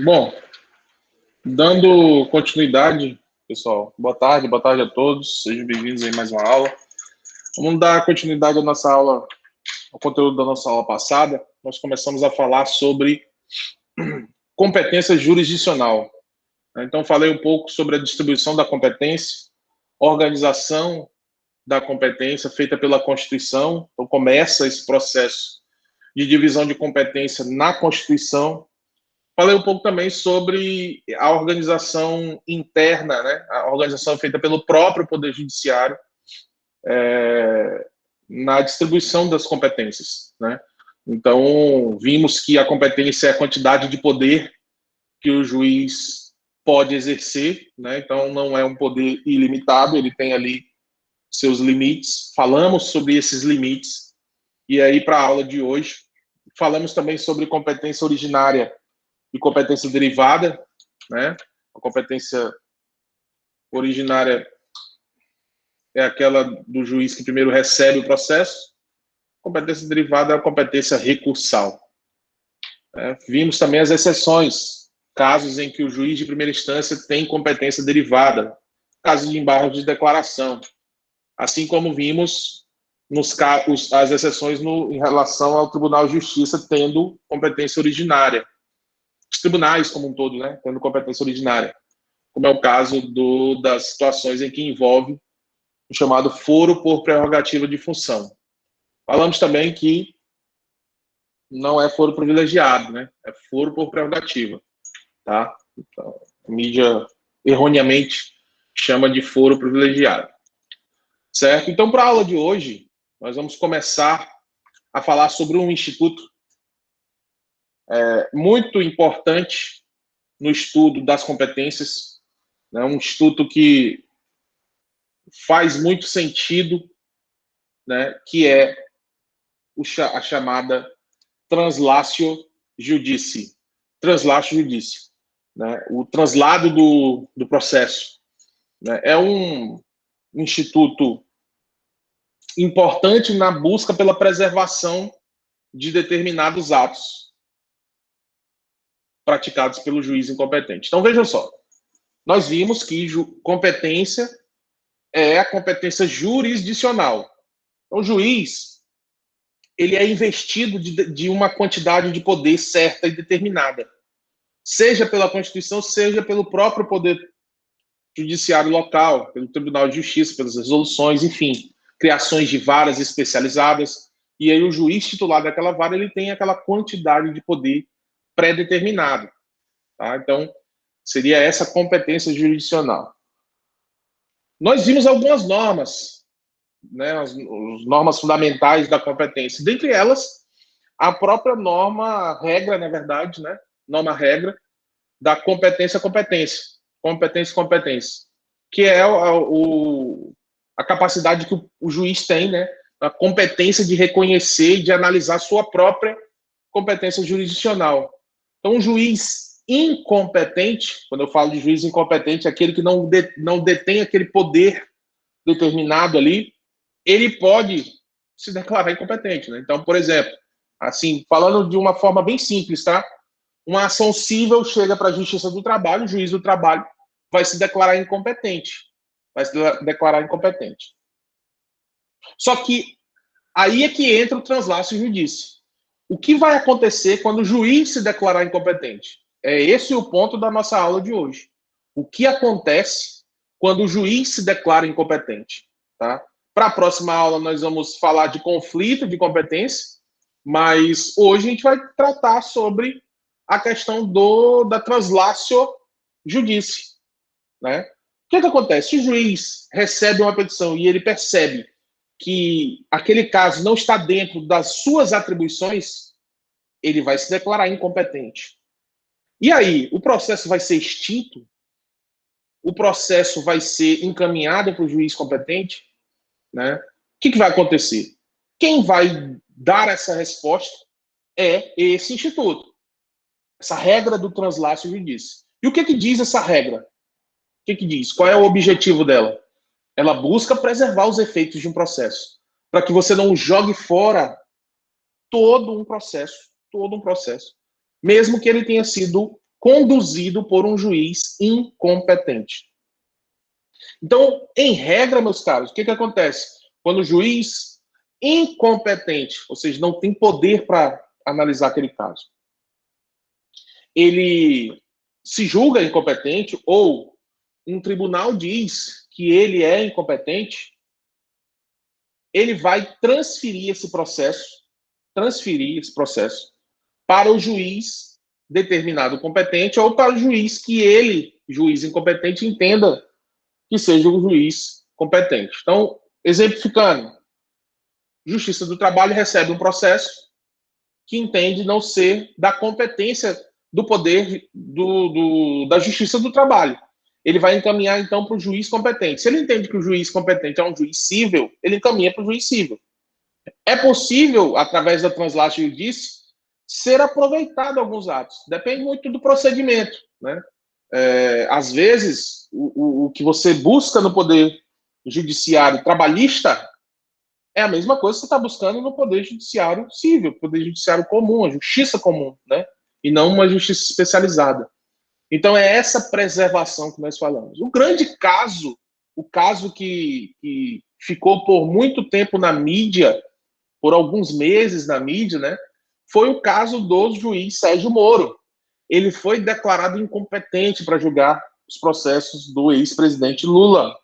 Bom, dando continuidade, pessoal, boa tarde a todos, sejam bem-vindos aí a mais uma aula. Vamos dar continuidade à nossa aula, ao conteúdo da nossa aula passada. Nós começamos a falar sobre competência jurisdicional. Então, falei um pouco sobre a distribuição da competência, organização da competência feita pela Constituição. Então, começa esse processo de divisão de competência na Constituição. Falei um pouco também sobre a organização interna, né? A organização feita pelo próprio Poder Judiciário na distribuição das competências, né? Então, vimos que a competência é a quantidade de poder que o juiz pode exercer, né? Então, não é um poder ilimitado, ele tem ali seus limites. Falamos sobre esses limites. E aí, para a aula de hoje, falamos também sobre competência originária e competência derivada, né? A competência originária é aquela do juiz que primeiro recebe o processo. A competência derivada é a competência recursal. Vimos também as exceções, casos em que o juiz de primeira instância tem competência derivada, casos de embargo de declaração, assim como vimos as exceções em relação ao Tribunal de Justiça tendo competência originária. Os tribunais como um todo, né, tendo competência originária, como é o caso das situações em que envolve o chamado foro por prerrogativa de função. Falamos também que não é foro privilegiado, né, é foro por prerrogativa, tá? Então, a mídia erroneamente chama de foro privilegiado, certo? Então, para a aula de hoje, nós vamos começar a falar sobre um instituto muito importante no estudo das competências, né? Um instituto que faz muito sentido, né? Que é a chamada translatio judici. Translatio judici, né? O translado do processo, né? É um instituto importante na busca pela preservação de determinados atos praticados pelo juiz incompetente. Então, vejam só, nós vimos que competência é a competência jurisdicional. Então, o juiz, ele é investido de uma quantidade de poder certa e determinada, seja pela Constituição, seja pelo próprio Poder Judiciário local, pelo Tribunal de Justiça, pelas resoluções, enfim, criações de varas especializadas, e aí o juiz titular daquela vara, ele tem aquela quantidade de poder pré-determinado, tá? Então, seria essa competência jurisdicional. Nós vimos algumas normas, né, as normas fundamentais da competência, dentre elas, a própria regra, na verdade, né, norma-regra da competência, que é a capacidade que o juiz tem, né, a competência de reconhecer e de analisar sua própria competência jurisdicional. Então, um juiz incompetente, quando eu falo de juiz incompetente, é aquele que não detém aquele poder determinado ali, ele pode se declarar incompetente, né? Então, por exemplo, assim, falando de uma forma bem simples, tá? Uma ação civil chega para a Justiça do Trabalho, o juiz do trabalho vai se declarar incompetente. Só que aí é que entra o translatio judici. O que vai acontecer quando o juiz se declarar incompetente? É esse o ponto da nossa aula de hoje. O que acontece quando o juiz se declara incompetente? Tá? Para a próxima aula, nós vamos falar de conflito de competência, mas hoje a gente vai tratar sobre a questão da translatio judici. Né? O que acontece? Se o juiz recebe uma petição e ele percebe que aquele caso não está dentro das suas atribuições, ele vai se declarar incompetente. E aí, o processo vai ser extinto? O processo vai ser encaminhado para o juiz competente? Né? O que vai acontecer? Quem vai dar essa resposta é esse instituto. Essa regra do translatio judici. E o que diz essa regra? O que diz? Qual é o objetivo dela? Ela busca preservar os efeitos de um processo, para que você não jogue fora todo um processo, mesmo que ele tenha sido conduzido por um juiz incompetente. Então, em regra, meus caros, o que acontece? Quando o juiz incompetente, ou seja, não tem poder para analisar aquele caso, ele se julga incompetente ou um tribunal diz que ele é incompetente, ele vai transferir esse processo para o juiz determinado competente ou para o juiz que ele, juiz incompetente, entenda que seja um juiz competente. Então, exemplificando, Justiça do Trabalho recebe um processo que entende não ser da competência do poder da Justiça do Trabalho. Ele vai encaminhar, então, para o juiz competente. Se ele entende que o juiz competente é um juiz civil, ele encaminha para o juiz civil. É possível, através da translate judice, ser aproveitado alguns atos. Depende muito do procedimento, né? Às vezes, o que você busca no poder judiciário trabalhista é a mesma coisa que você está buscando no poder judiciário civil, poder judiciário comum, a justiça comum, né? E não uma justiça especializada. Então, é essa preservação que nós falamos. O grande caso, o caso que ficou por muito tempo na mídia, por alguns meses na mídia, né? Foi o caso do juiz Sérgio Moro. Ele foi declarado incompetente para julgar os processos do ex-presidente Lula,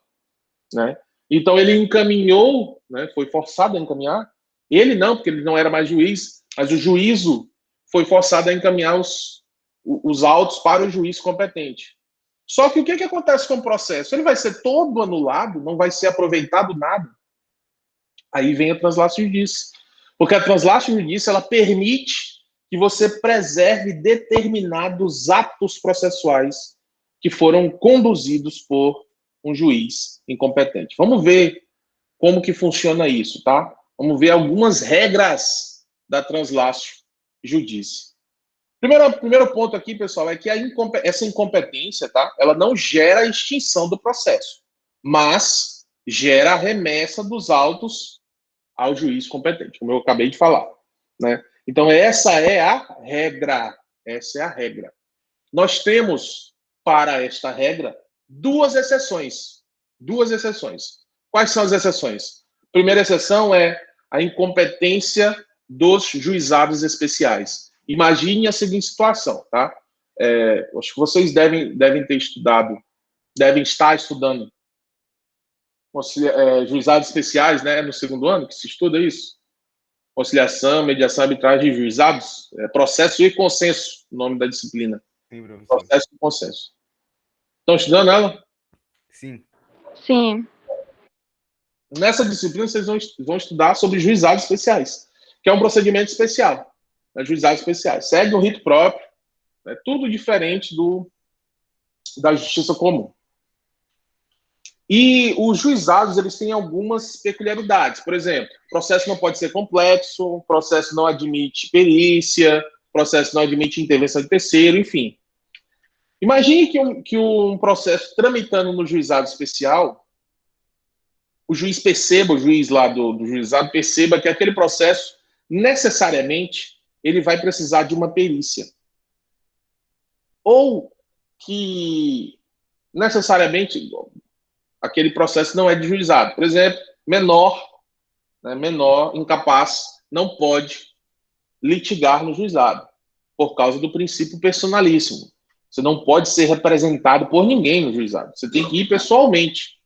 né? Então ele encaminhou, né, foi forçado a encaminhar, ele não, porque ele não era mais juiz, mas o juízo foi forçado a encaminhar os autos para o juiz competente. Só que o que acontece com o processo? Ele vai ser todo anulado, não vai ser aproveitado nada. Aí vem a translation judice. Porque a translation judice, ela permite que você preserve determinados atos processuais que foram conduzidos por um juiz incompetente. Vamos ver como que funciona isso, tá? Vamos ver algumas regras da translation judice. Primeiro ponto aqui, pessoal, é que essa incompetência, tá? Ela não gera a extinção do processo, mas gera a remessa dos autos ao juiz competente, como eu acabei de falar, né? Então, essa é a regra. Essa é a regra. Nós temos, para esta regra, duas exceções. Duas exceções. Quais são as exceções? A primeira exceção é a incompetência dos juizados especiais. Imagine a seguinte situação, tá? Acho que vocês devem ter estudado, devem estar estudando juizados especiais, né, no segundo ano, que se estuda isso. Conciliação, mediação, arbitragem de juizados, processo e consenso, o nome da disciplina. Sim, professor. Processo e consenso. Estão estudando ela? Sim. Sim. Nessa disciplina, vocês vão estudar sobre juizados especiais, que é um procedimento especial. Né, juizados especiais. Segue um rito próprio, é tudo diferente da justiça comum. E os juizados, eles têm algumas peculiaridades. Por exemplo, o processo não pode ser complexo, o processo não admite perícia, o processo não admite intervenção de terceiro, enfim. Imagine que um processo tramitando no juizado especial, o juiz perceba, o juiz lá do juizado perceba que aquele processo, necessariamente, ele vai precisar de uma perícia. Ou que, necessariamente, aquele processo não é de juizado. Por exemplo, menor, incapaz, não pode litigar no juizado, por causa do princípio personalíssimo. Você não pode ser representado por ninguém no juizado. Você tem que ir pessoalmente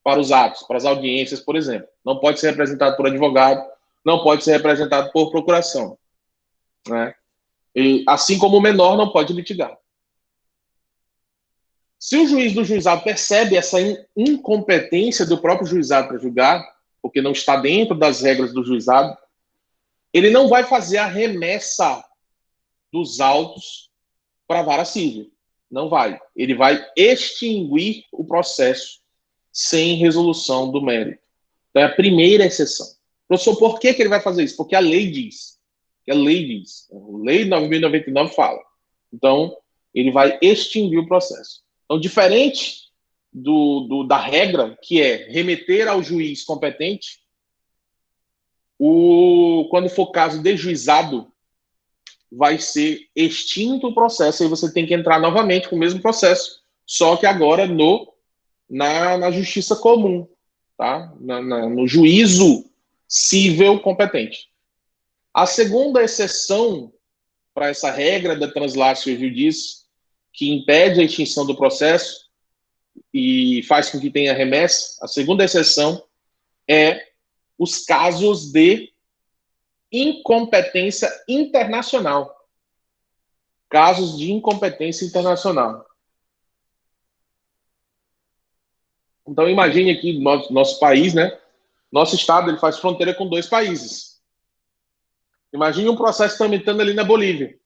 para os atos, para as audiências, por exemplo. Não pode ser representado por advogado, não pode ser representado por procuração, né? E, assim como o menor não pode litigar. Se o juiz do juizado percebe essa incompetência do próprio juizado para julgar, porque não está dentro das regras do juizado, ele não vai fazer a remessa dos autos para a vara civil. Não vai. Ele vai extinguir o processo sem resolução do mérito. Então é a primeira exceção. Professor, por que ele vai fazer isso? Porque a lei diz. A lei 9.099 fala. Então, ele vai extinguir o processo. Então, diferente da regra, que é remeter ao juiz competente, quando for caso de juizado, vai ser extinto o processo e você tem que entrar novamente com o mesmo processo, só que agora na justiça comum, tá? No juízo cível competente. A segunda exceção para essa regra da translatio judice, que impede a extinção do processo e faz com que tenha remessa, a segunda exceção é os casos de incompetência internacional. Casos de incompetência internacional. Então, imagine aqui nosso país, né? Nosso estado, ele faz fronteira com 2 países. Imagine um processo tramitando ali na Bolívia.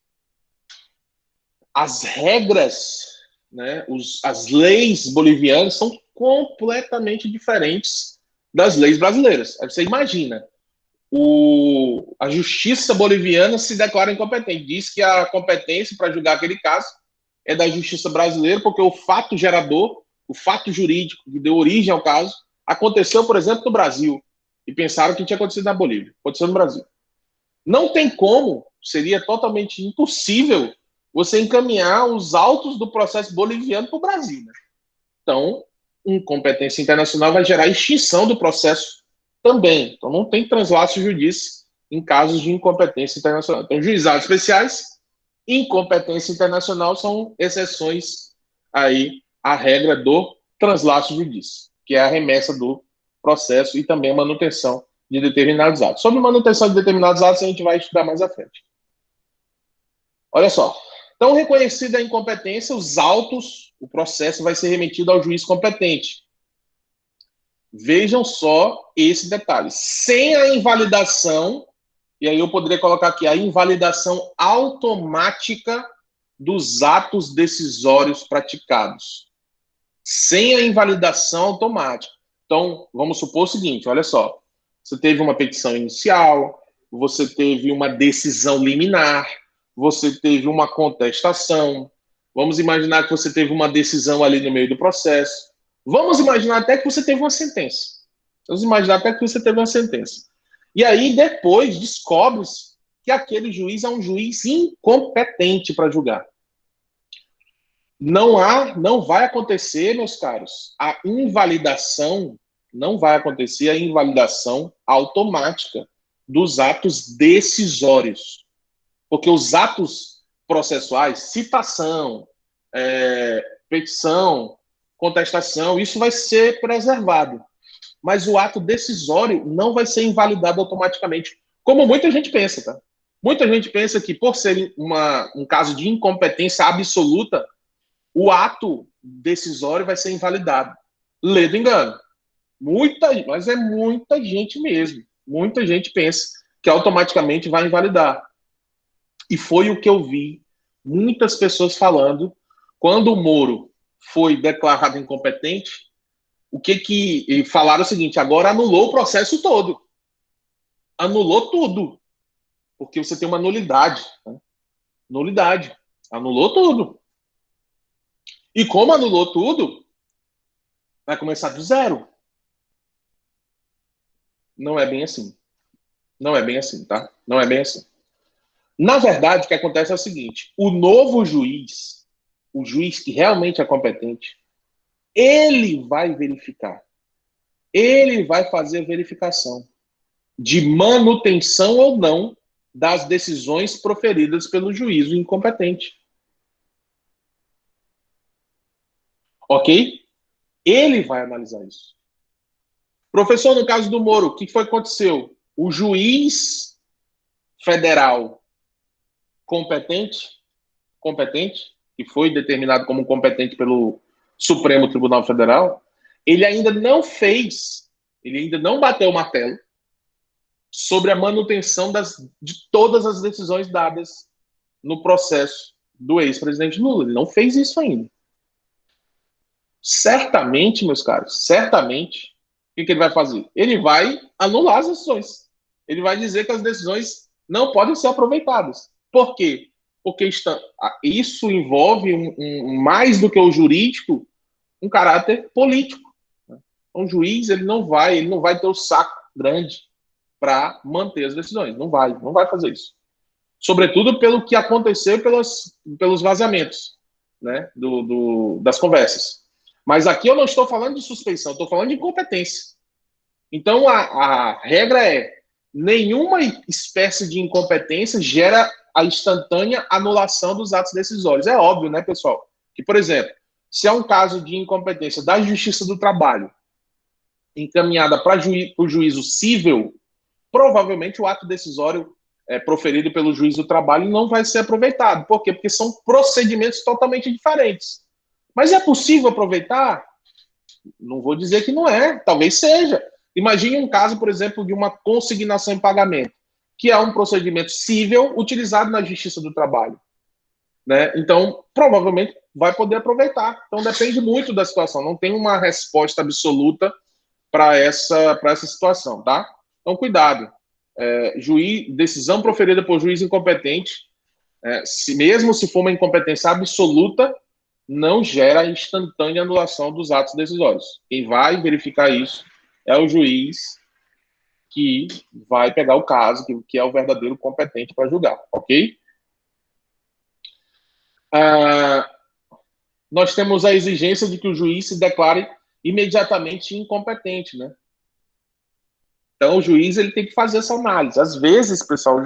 As regras, né, as leis bolivianas são completamente diferentes das leis brasileiras. Aí você imagina, a justiça boliviana se declara incompetente, diz que a competência para julgar aquele caso é da justiça brasileira, porque o fato gerador, o fato jurídico que deu origem ao caso, aconteceu, por exemplo, no Brasil, e pensaram que tinha acontecido na Bolívia, aconteceu no Brasil. Não tem como, seria totalmente impossível você encaminhar os autos do processo boliviano para o Brasil. Né? Então, incompetência internacional vai gerar extinção do processo também. Então, não tem translatio judice em casos de incompetência internacional. Então, juizados especiais, incompetência internacional são exceções aí à regra do translatio judice, que é a remessa do processo e também a manutenção de determinados atos. Sobre manutenção de determinados atos, a gente vai estudar mais à frente. Olha só. Então, reconhecida a incompetência, os autos, o processo vai ser remetido ao juiz competente. Vejam só esse detalhe. Sem a invalidação, e aí eu poderia colocar aqui a invalidação automática dos atos decisórios praticados. Sem a invalidação automática. Então, vamos supor o seguinte, olha só. Você teve uma petição inicial, você teve uma decisão liminar, você teve uma contestação, vamos imaginar que você teve uma decisão ali no meio do processo, vamos imaginar até que você teve uma sentença. Vamos imaginar até que você teve uma sentença. E aí, depois, descobre-se que aquele juiz é um juiz incompetente para julgar. Não vai acontecer, meus caros, a invalidação, não vai acontecer a invalidação automática dos atos decisórios. Porque os atos processuais, citação, petição, contestação, isso vai ser preservado. Mas o ato decisório não vai ser invalidado automaticamente, como muita gente pensa, tá? Muita gente pensa que, por ser um caso de incompetência absoluta, o ato decisório vai ser invalidado. Lê do engano. Mas é muita gente mesmo. Muita gente pensa que automaticamente vai invalidar. E foi o que eu vi muitas pessoas falando quando o Moro foi declarado incompetente. O que falaram o seguinte: agora anulou o processo todo. Anulou tudo. Porque você tem uma nulidade. Né? Nulidade. Anulou tudo. E como anulou tudo, vai começar do zero. Não é bem assim. Não é bem assim, tá? Não é bem assim. Na verdade, o que acontece é o seguinte: o novo juiz, o juiz que realmente é competente, ele vai verificar. Ele vai fazer a verificação de manutenção ou não das decisões proferidas pelo juízo incompetente. Ok? Ele vai analisar isso. Professor, no caso do Moro, o que foi que aconteceu? O juiz federal competente, que foi determinado como competente pelo Supremo Tribunal Federal, ele ainda não bateu o martelo sobre a manutenção de todas as decisões dadas no processo do ex-presidente Lula. Ele não fez isso ainda. Certamente, meus caros, certamente, o que ele vai fazer? Ele vai anular as decisões. Ele vai dizer que as decisões não podem ser aproveitadas. Por quê? Porque isso envolve, mais do que o jurídico, um caráter político. Um juiz ele não vai ter o saco grande para manter as decisões. Não vai fazer isso. sobretudo pelo que aconteceu pelos vazamentos, né, das conversas. Mas aqui eu não estou falando de suspeição, estou falando de incompetência. Então, a regra é: nenhuma espécie de incompetência gera a instantânea anulação dos atos decisórios. É óbvio, né, pessoal? Que, por exemplo, se há um caso de incompetência da Justiça do Trabalho encaminhada para o juízo cível, provavelmente o ato decisório proferido pelo juiz do trabalho não vai ser aproveitado. Por quê? Porque são procedimentos totalmente diferentes. Mas é possível aproveitar? Não vou dizer que não é, talvez seja. Imagine um caso, por exemplo, de uma consignação em pagamento, que é um procedimento cível utilizado na Justiça do Trabalho, né? Então, provavelmente vai poder aproveitar. Então, depende muito da situação. Não tem uma resposta absoluta para essa situação, tá? Então, cuidado. Decisão proferida por juiz incompetente, mesmo se for uma incompetência absoluta, não gera instantânea anulação dos atos decisórios. Quem vai verificar isso é o juiz que vai pegar o caso, que é o verdadeiro competente para julgar, ok? Nós temos a exigência de que o juiz se declare imediatamente incompetente, né? Então, o juiz ele tem que fazer essa análise. Às vezes, pessoal,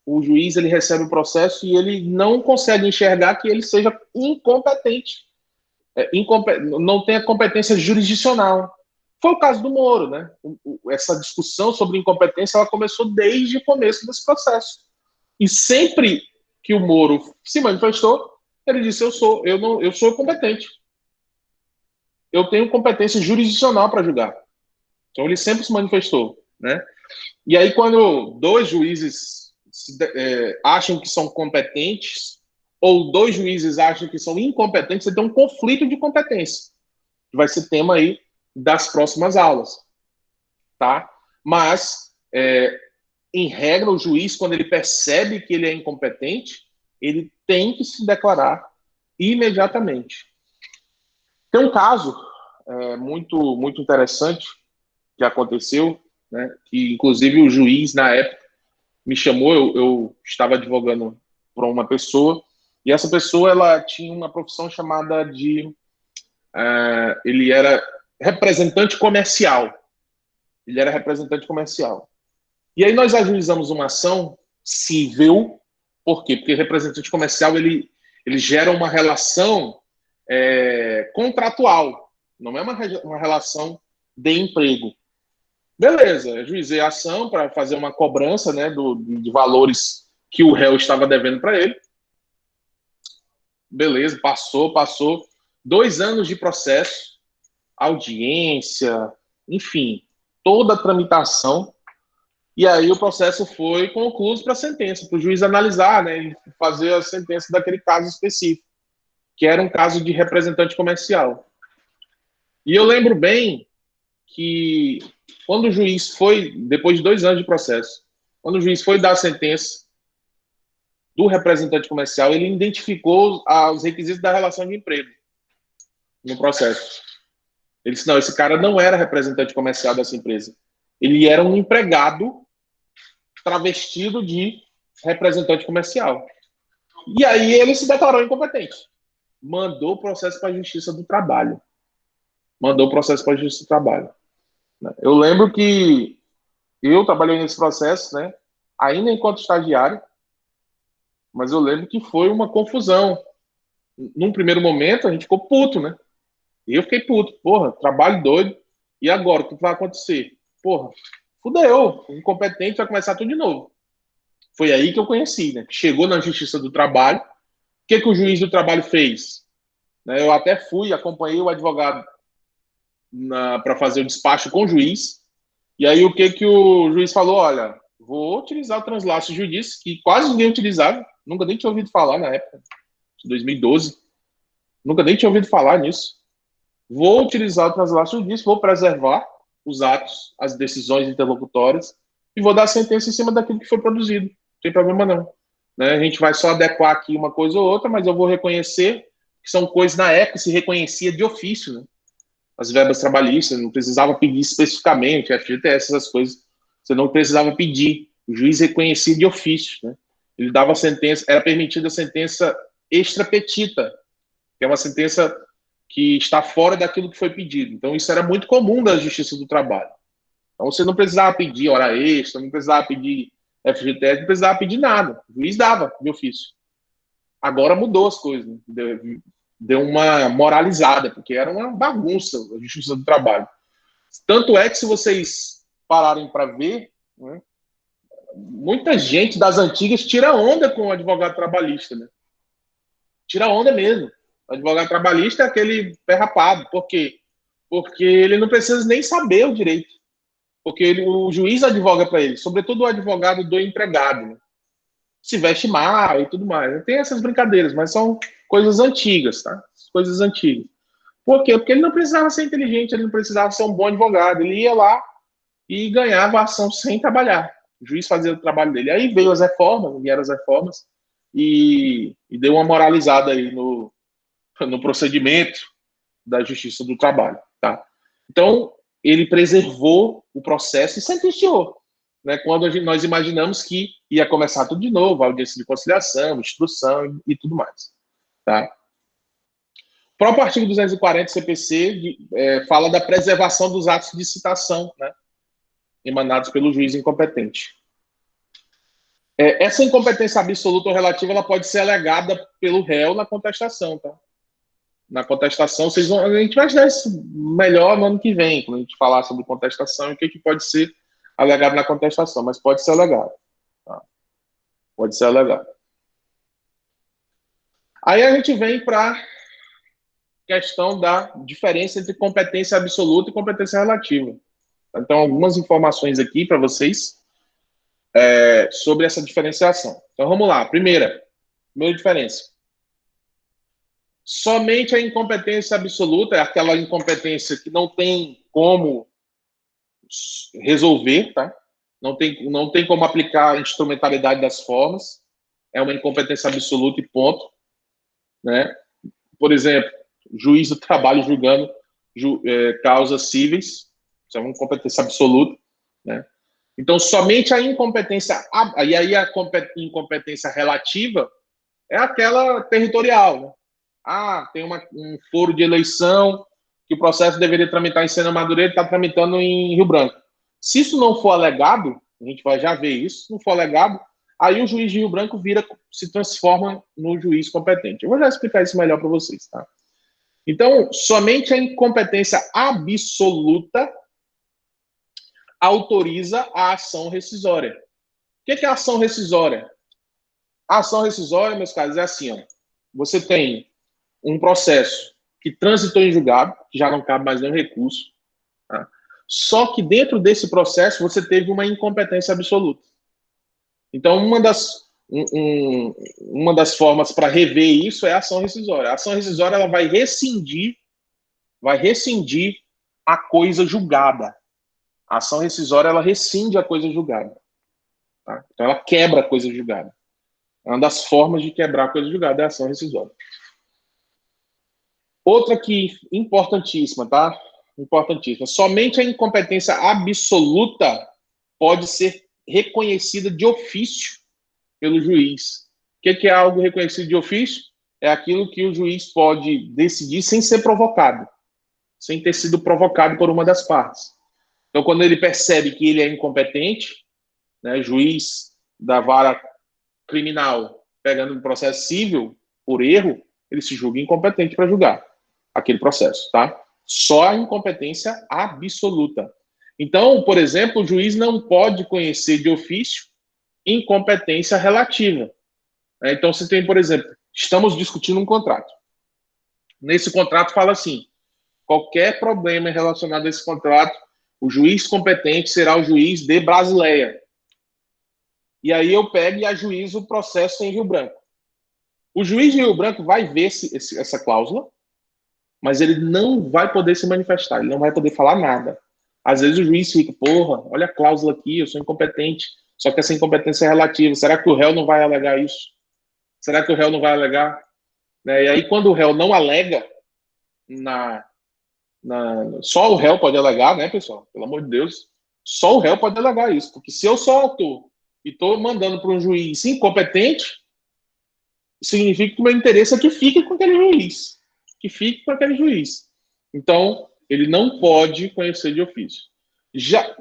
o juiz ele recebe o processo e ele não consegue enxergar que ele seja incompetente. Não tem a competência jurisdicional. Foi o caso do Moro, né? Essa discussão sobre incompetência ela começou desde o começo desse processo. E sempre que o Moro se manifestou, ele disse: eu sou competente. Eu tenho competência jurisdicional para julgar. Então ele sempre se manifestou, né? E aí quando dois juízes acham que são competentes ou dois juízes acham que são incompetentes, você tem um conflito de competência, que vai ser tema aí das próximas aulas, tá? Mas, em regra, o juiz, quando ele percebe que ele é incompetente, ele tem que se declarar imediatamente. Tem um caso muito, muito interessante que aconteceu, né, que inclusive o juiz, na época, me chamou, eu estava advogando para uma pessoa, e essa pessoa ela tinha uma profissão chamada de... ele era representante comercial. Ele era representante comercial. E aí nós ajuizamos uma ação cível. Por quê? Porque representante comercial ele gera uma relação contratual, não é uma relação de emprego. Beleza, ajuizei a ação para fazer uma cobrança, né, de valores que o réu estava devendo para ele. Beleza, passou 2 anos de processo, audiência, enfim, toda a tramitação. E aí o processo foi concluído para a sentença, para o juiz analisar, né, e fazer a sentença daquele caso específico, que era um caso de representante comercial. E eu lembro bem que quando o juiz foi, depois de 2 anos de processo, quando o juiz foi dar a sentença do representante comercial, ele identificou os requisitos da relação de emprego no processo. Ele disse: não, esse cara não era representante comercial dessa empresa. Ele era um empregado travestido de representante comercial. E aí ele se declarou incompetente. Mandou o processo para a Justiça do Trabalho. Eu lembro que eu trabalhei nesse processo, né, ainda enquanto estagiário, mas eu lembro que foi uma confusão. Num primeiro momento, a gente ficou puto, né? Eu fiquei puto. Porra, trabalho doido. E agora, o que vai acontecer? Porra, fudeu. O incompetente vai começar tudo de novo. Foi aí que eu conheci, né? Chegou na Justiça do Trabalho. O que o juiz do trabalho fez? Eu até acompanhei o advogado para fazer o despacho com o juiz. E aí o que o juiz falou? Olha, vou utilizar o translaço judice, que quase ninguém utilizava. Nunca nem tinha ouvido falar na época, de 2012. Nunca nem tinha ouvido falar nisso. Vou utilizar o translaço judice, vou preservar os atos, as decisões interlocutórias e vou dar a sentença em cima daquilo que foi produzido. Não tem problema não. A gente vai só adequar aqui uma coisa ou outra, mas eu vou reconhecer que são coisas, na época, se reconhecia de ofício, né? As verbas trabalhistas, não precisava pedir especificamente, FGTS, essas coisas, você não precisava pedir. O juiz reconhecia de ofício, né? Ele dava sentença, era permitida a sentença extra petita, que é uma sentença que está fora daquilo que foi pedido. Então, isso era muito comum da Justiça do Trabalho. Então, você não precisava pedir hora extra, não precisava pedir FGTS, não precisava pedir nada. O juiz dava de ofício. Agora mudou as coisas, né? Deu uma moralizada, porque era uma bagunça a Justiça do Trabalho. Tanto é que, se vocês pararem para ver, né, muita gente das antigas tira onda com o advogado trabalhista, né? Tira onda mesmo. O advogado trabalhista é aquele pé rapado. Por quê? Porque ele não precisa nem saber o direito. Porque o juiz advoga para ele, sobretudo o advogado do empregado, né? Se veste mal e tudo mais. Tem essas brincadeiras, mas são coisas antigas, tá? Coisas antigas. Por quê? Porque ele não precisava ser inteligente, ele não precisava ser um bom advogado. Ele ia lá e ganhava a ação sem trabalhar. O juiz fazia o trabalho dele. Aí veio as reformas, vieram as reformas, e deu uma moralizada aí no procedimento da Justiça do Trabalho, tá? Então, ele preservou o processo e sentenciou, né? Quando nós imaginamos que ia começar tudo de novo, audiência de conciliação, instrução e tudo mais, tá? O próprio artigo 240 do CPC fala da preservação dos atos de citação, né, emanados pelo juiz incompetente. Essa incompetência absoluta ou relativa, ela pode ser alegada pelo réu na contestação, tá? Na contestação, a gente vai estudar isso melhor no ano que vem, quando a gente falar sobre contestação e o que pode ser alegado na contestação, mas pode ser alegado, tá? Pode ser alegado. Aí a gente vem para a questão da diferença entre competência absoluta e competência relativa. Então, algumas informações aqui para vocês sobre essa diferenciação. Então, vamos lá. Primeira diferença. Somente a incompetência absoluta é aquela incompetência que não tem como resolver, tá? Não tem como aplicar a instrumentalidade das formas. É uma incompetência absoluta e ponto, né? Por exemplo, juiz do trabalho julgando causas cíveis, isso é uma incompetência absoluta, né? Então, somente a incompetência, e aí a incompetência relativa é aquela territorial, né? Tem um foro de eleição que o processo deveria tramitar em Sena Madureira, está tramitando em Rio Branco. Se isso não for alegado, a gente vai já ver isso, se não for alegado, aí o juiz de Rio Branco se transforma no juiz competente. Eu vou já explicar isso melhor para vocês, tá? Então, somente a incompetência absoluta autoriza a ação rescisória. O que é a ação rescisória? A ação rescisória, meus caros, é assim, ó. Você tem um processo que transitou em julgado, que já não cabe mais nenhum recurso, tá? Só que dentro desse processo você teve uma incompetência absoluta. Então, uma das formas para rever isso é a ação rescisória. A ação rescisória, ela vai rescindir a coisa julgada. A ação rescisória, ela rescinde a coisa julgada, tá? Então, ela quebra a coisa julgada. É uma das formas de quebrar a coisa julgada, é a ação rescisória. Outra aqui, importantíssima, tá? Importantíssima. Somente a incompetência absoluta pode ser reconhecida de ofício pelo juiz. O que é algo reconhecido de ofício? É aquilo que o juiz pode decidir sem ser provocado, sem ter sido provocado por uma das partes. Então, quando ele percebe que ele é incompetente, né, juiz da vara criminal pegando um processo civil por erro, ele se julga incompetente para julgar aquele processo, tá? Só a incompetência absoluta. Então, por exemplo, o juiz não pode conhecer de ofício incompetência relativa. Então, você tem, por exemplo, estamos discutindo um contrato. Nesse contrato fala assim: qualquer problema relacionado a esse contrato, o juiz competente será o juiz de Brasileia. E aí eu pego e ajuizo o processo em Rio Branco. O juiz de Rio Branco vai ver essa cláusula, mas ele não vai poder se manifestar, ele não vai poder falar nada. Às vezes o juiz fica, porra, olha a cláusula aqui, eu sou incompetente, só que essa incompetência é relativa. Será que o réu não vai alegar isso? Será que o réu não vai alegar? E aí, quando o réu não alega, só o réu pode alegar, né, pessoal? Pelo amor de Deus, só o réu pode alegar isso, porque se eu sou autor e estou mandando para um juiz incompetente, significa que o meu interesse é que fique com aquele juiz. Que fique com aquele juiz. Então, ele não pode conhecer de ofício.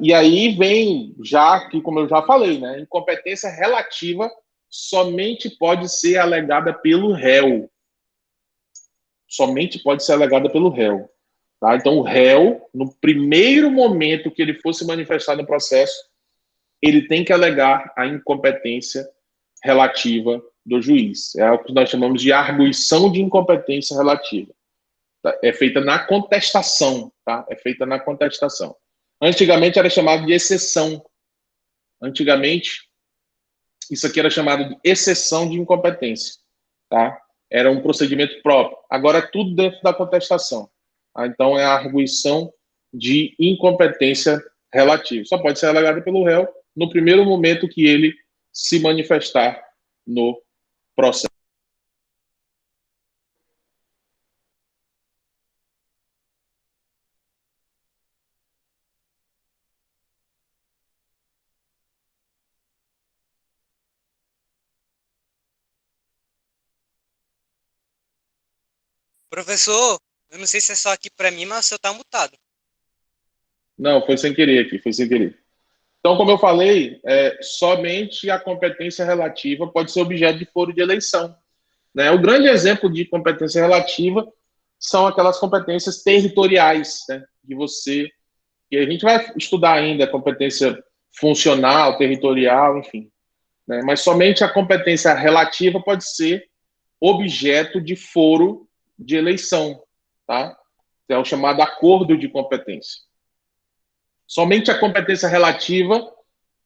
E aí vem, já que, como eu já falei, né, incompetência relativa somente pode ser alegada pelo réu. Somente pode ser alegada pelo réu. Tá? Então, o réu, no primeiro momento que ele for se manifestar no processo, ele tem que alegar a incompetência relativa do juiz. É o que nós chamamos de arguição de incompetência relativa. Tá? É feita na contestação. Tá? É feita na contestação. Antigamente era chamado de exceção. Antigamente, isso aqui era chamado de exceção de incompetência. Tá? Era um procedimento próprio. Agora é tudo dentro da contestação. Tá? Então, é a arguição de incompetência relativa. Só pode ser alegada pelo réu no primeiro momento que ele se manifestar no processo. Professor, eu não sei se é só aqui para mim, mas o senhor tá mutado. Não, foi sem querer aqui, foi sem querer. Então, como eu falei, somente a competência relativa pode ser objeto de foro de eleição. Né? O grande exemplo de competência relativa são aquelas competências territoriais, né? Que a gente vai estudar ainda, competência funcional, territorial, enfim. Né? Mas somente a competência relativa pode ser objeto de foro de eleição, tá? É o chamado acordo de competência. Somente a competência relativa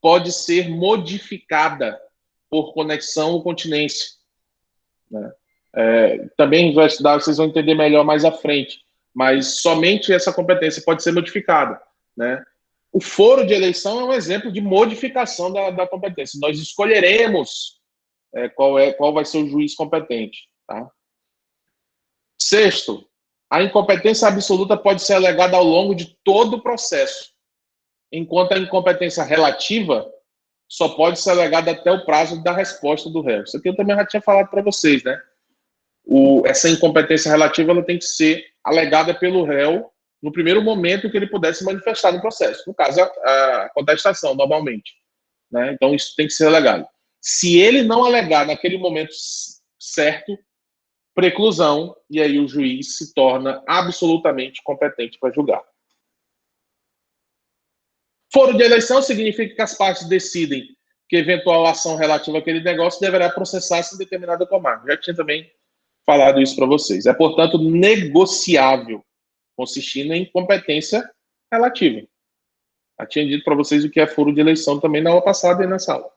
pode ser modificada por conexão ou continência. Né? Também vai estudar, vocês vão entender melhor mais à frente, mas somente essa competência pode ser modificada. Né? O foro de eleição é um exemplo de modificação da competência. Nós escolheremos qual vai ser o juiz competente. Tá? Sexto, a incompetência absoluta pode ser alegada ao longo de todo o processo, enquanto a incompetência relativa só pode ser alegada até o prazo da resposta do réu. Isso aqui eu também já tinha falado para vocês, né? Essa incompetência relativa ela tem que ser alegada pelo réu no primeiro momento que ele puder se manifestar no processo. No caso, a contestação, normalmente. Né? Então, isso tem que ser alegado. Se ele não alegar naquele momento certo, preclusão, e aí o juiz se torna absolutamente competente para julgar. Foro de eleição significa que as partes decidem que eventual ação relativa àquele negócio deverá processar-se em determinada comarca. Já tinha também falado isso para vocês. É, portanto, negociável, consistindo em competência relativa. Já tinha dito para vocês o que é foro de eleição também na aula passada e nessa aula.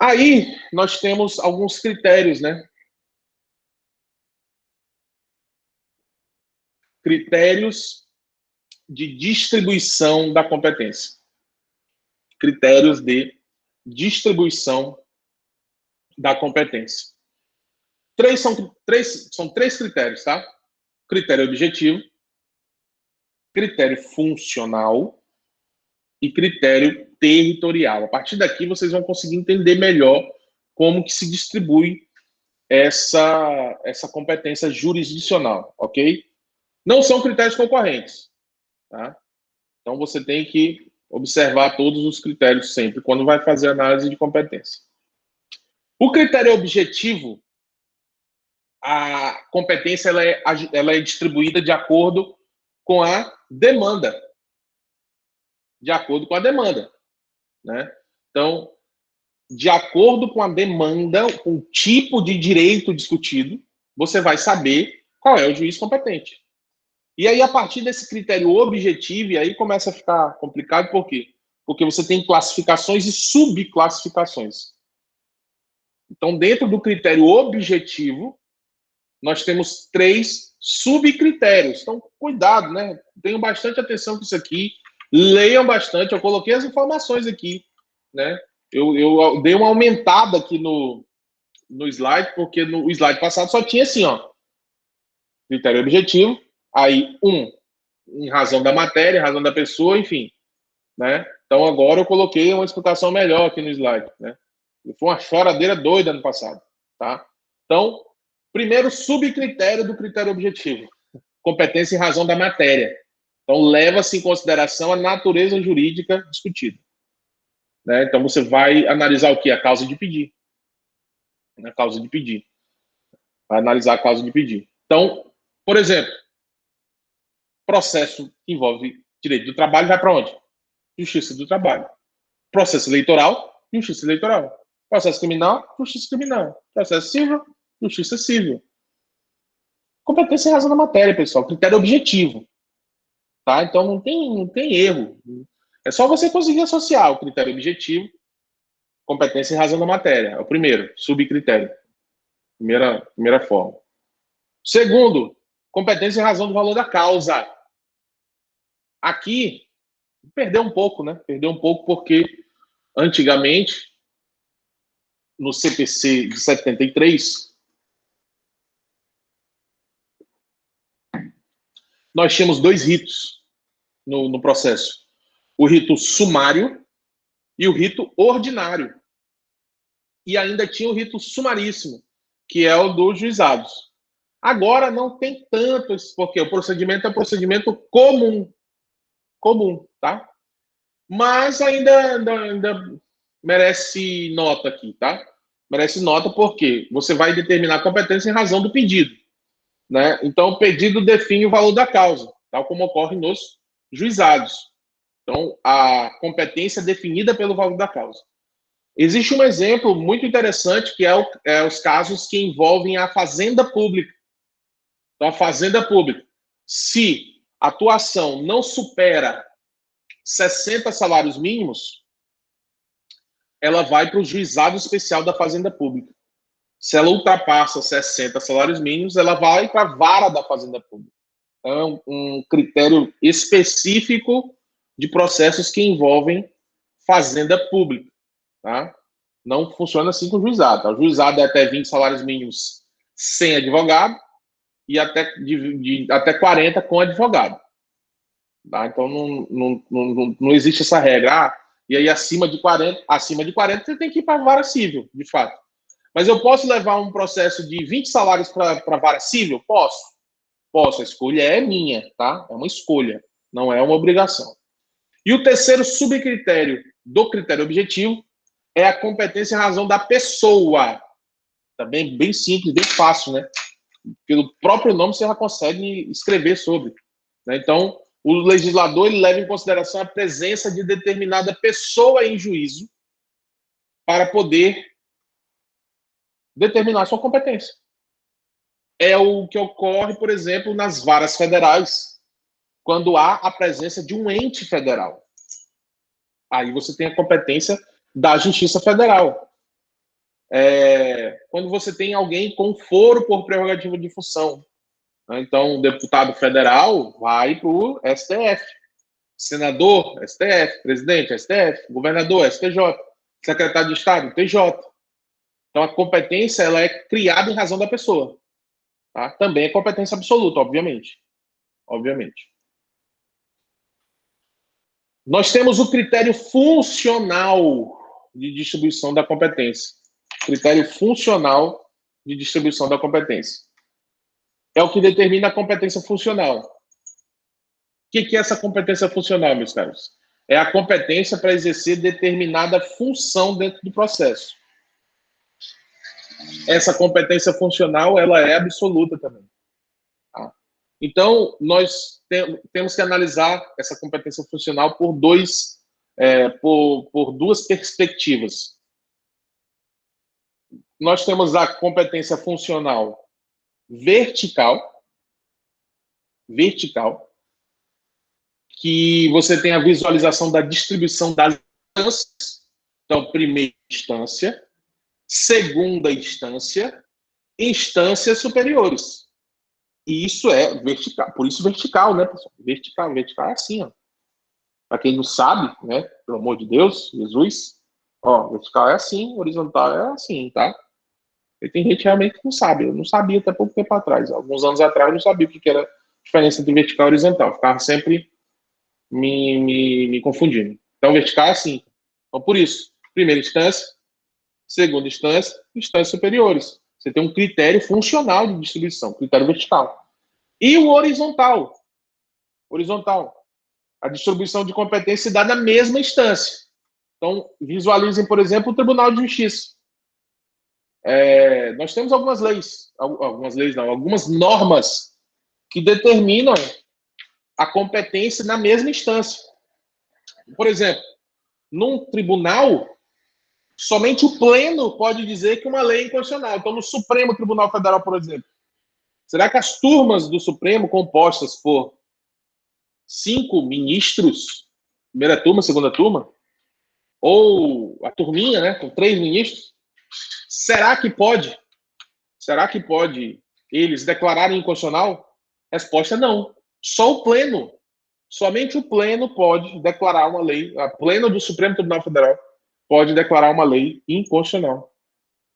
Aí, nós temos alguns critérios, né? Critérios de distribuição da competência. Critérios de distribuição da competência. São três critérios, tá? Critério objetivo, critério funcional e critério territorial. A partir daqui, vocês vão conseguir entender melhor como que se distribui essa competência jurisdicional, ok? Não são critérios concorrentes, tá? Então, você tem que observar todos os critérios sempre, quando vai fazer análise de competência. O critério objetivo, a competência ela é distribuída de acordo com a demanda. De acordo com a demanda. Né? Então, de acordo com a demanda, com o tipo de direito discutido, você vai saber qual é o juiz competente. E aí, a partir desse critério objetivo, e aí começa a ficar complicado, por quê? Porque você tem classificações e subclassificações. Então, dentro do critério objetivo, nós temos 3 subcritérios. Então, cuidado, né? Tenham bastante atenção com isso aqui. Leiam bastante. Eu coloquei as informações aqui, né? Eu dei uma aumentada aqui no slide, porque no slide passado só tinha assim, ó. Critério objetivo, aí em razão da matéria, em razão da pessoa, enfim, né? Então, agora eu coloquei uma explicação melhor aqui no slide, né? Foi uma choradeira doida no passado, tá? Então, primeiro subcritério do critério objetivo, competência em razão da matéria. Então, leva-se em consideração a natureza jurídica discutida, né? Então, você vai analisar o quê? A causa de pedir. A causa de pedir. Vai analisar a causa de pedir. Então, por exemplo, processo que envolve direito do trabalho vai para onde? Justiça do trabalho. Processo eleitoral, justiça eleitoral. Processo criminal, justiça criminal. Processo civil, justiça civil. Competência em razão da matéria, pessoal. Critério objetivo. Tá? Então não tem erro. É só você conseguir associar o critério objetivo, competência em razão da matéria. É o primeiro, subcritério. Primeira forma. Segundo, competência em razão do valor da causa. Aqui, perdeu um pouco, né? Perdeu um pouco porque, antigamente, no CPC de 73, nós tínhamos dois ritos no processo. O rito sumário e o rito ordinário. E ainda tinha o rito sumaríssimo, que é o dos juizados. Agora não tem tanto, porque o procedimento é um procedimento comum, tá? Mas ainda merece nota aqui, tá? Merece nota porque você vai determinar a competência em razão do pedido, né? Então, o pedido define o valor da causa, tal como ocorre nos juizados. Então, a competência é definida pelo valor da causa. Existe um exemplo muito interessante que é os casos que envolvem a fazenda pública. Então, a fazenda pública, se a atuação não supera 60 salários mínimos, ela vai para o juizado especial da fazenda pública. Se ela ultrapassa 60 salários mínimos, ela vai para a vara da fazenda pública. Então, é um critério específico de processos que envolvem fazenda pública, tá? Não funciona assim com o juizado. Tá? O juizado é até 20 salários mínimos sem advogado e até 40 com advogado. Tá? Então, não existe essa regra. E aí, acima de 40, você tem que ir para a vara civil, de fato. Mas eu posso levar um processo de 20 salários para a vara civil? Posso. Posso. A escolha é minha, tá? É uma escolha, não é uma obrigação. E o terceiro subcritério do critério objetivo é a competência em razão da pessoa. Também bem simples, bem fácil, né? Pelo próprio nome você já consegue escrever sobre. Né? Então, o legislador ele leva em consideração a presença de determinada pessoa em juízo para poder determinar sua competência. É o que ocorre, por exemplo, nas varas federais, quando há a presença de um ente federal. Aí você tem a competência da Justiça Federal. Quando você tem alguém com foro por prerrogativa de função. Né? Então, o deputado federal vai para o STF. Senador, STF. Presidente, STF. Governador, STJ. Secretário de Estado, TJ. Então, a competência ela é criada em razão da pessoa. Tá? Também é competência absoluta, obviamente. Obviamente. Nós temos o critério funcional de distribuição da competência. Critério funcional de distribuição da competência. É o que determina a competência funcional. O que é essa competência funcional, meus caros? É a competência para exercer determinada função dentro do processo. Essa competência funcional, ela é absoluta também. Tá? Então, nós temos que analisar essa competência funcional por duas perspectivas. Nós temos a competência funcional vertical, que você tem a visualização da distribuição das instâncias. Então, primeira instância, segunda instância, instâncias superiores. E isso é vertical. Por isso vertical, né, pessoal? Vertical é assim, ó. Para quem não sabe, né, pelo amor de Deus, Jesus, ó, vertical é assim, horizontal é assim, tá? E tem gente realmente que não sabe. Eu não sabia até pouco tempo atrás. Alguns anos atrás eu não sabia o que era a diferença entre vertical e horizontal. Ficava sempre me confundindo. Então, vertical é assim. Então, por isso, primeira instância, segunda instância, instâncias superiores. Você tem um critério funcional de distribuição, critério vertical. E o horizontal. Horizontal. A distribuição de competência se dá na mesma instância. Então, visualizem, por exemplo, o Tribunal de Justiça. Nós temos algumas leis não, algumas normas que determinam a competência na mesma instância. Por exemplo, num tribunal, somente o pleno pode dizer que uma lei é inconstitucional. Então, no Supremo Tribunal Federal, por exemplo, será que as turmas do Supremo, compostas por 5 ministros, primeira turma, segunda turma, ou a turminha, né, com 3 ministros, será que pode eles declararem inconstitucional? Resposta não. Só o pleno. Somente o pleno pode declarar uma lei, a pleno do Supremo Tribunal Federal pode declarar uma lei inconstitucional,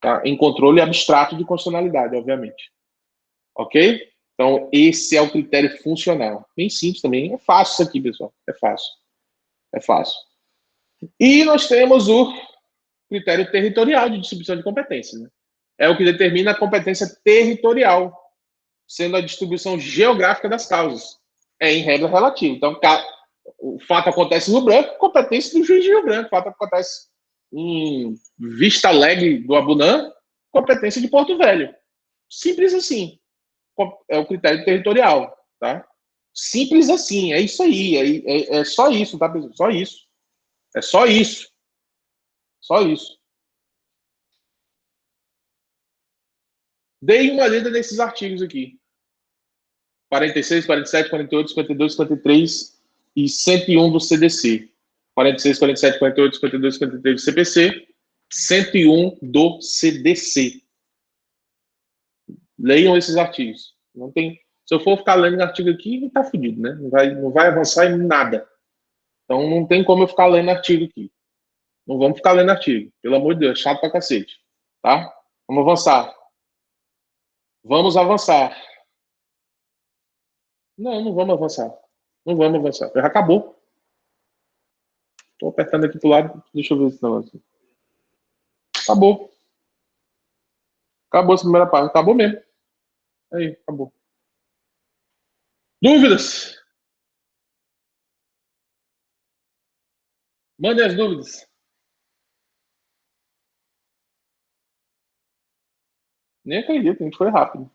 tá? Em controle abstrato de constitucionalidade, obviamente. Ok? Então, esse é o critério funcional. Bem simples também. É fácil isso aqui, pessoal. É fácil. É fácil. E nós temos o critério territorial de distribuição de competências, né? É o que determina a competência territorial, sendo a distribuição geográfica das causas. É em regra relativa. Então, o fato acontece em Rio Branco, competência do juiz de Rio Branco. O fato acontece em Vista Alegre do Abunã, competência de Porto Velho. Simples assim. É o critério territorial, tá? Simples assim, é isso aí. É só isso, tá, pessoal? Só isso. É só isso. Só isso. Dei uma lida nesses artigos aqui. 46, 47, 48, 52, 53 e 101 do CDC. 46, 47, 48, 52, 53 do CPC, 101 do CDC. Leiam esses artigos. Não tem, se eu for ficar lendo artigo aqui, não tá fudido, né? Não vai avançar em nada. Então não tem como eu ficar lendo artigo aqui. Não vamos ficar lendo artigo. Pelo amor de Deus, chato pra cacete. Tá? Vamos avançar. Vamos avançar. Não vamos avançar. Não vamos avançar. Já acabou. Estou apertando aqui pro lado. Deixa eu ver esse negócio. Acabou. Acabou essa primeira parte. Acabou mesmo. Aí, acabou. Dúvidas? Mandem as dúvidas. Nem acredito, a gente foi rápido.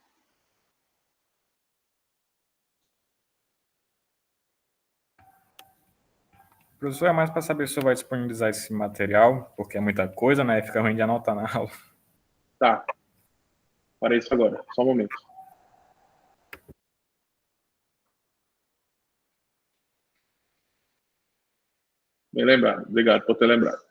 Professor, é mais para saber se o senhor vai disponibilizar esse material, porque é muita coisa, né? Fica ruim de anotar na aula. Tá. Para isso agora. Só um momento. Bem lembrado. Obrigado por ter lembrado.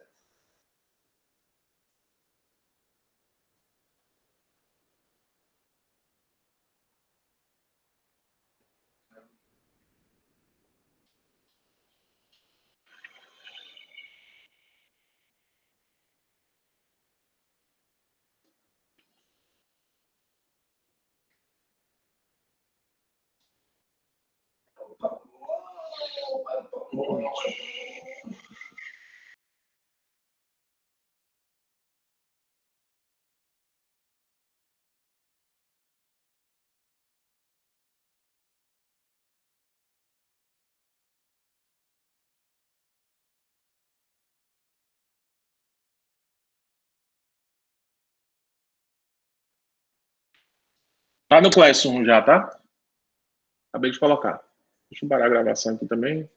Tá no Classroom já, tá? Acabei de colocar. Deixa eu parar a gravação aqui também.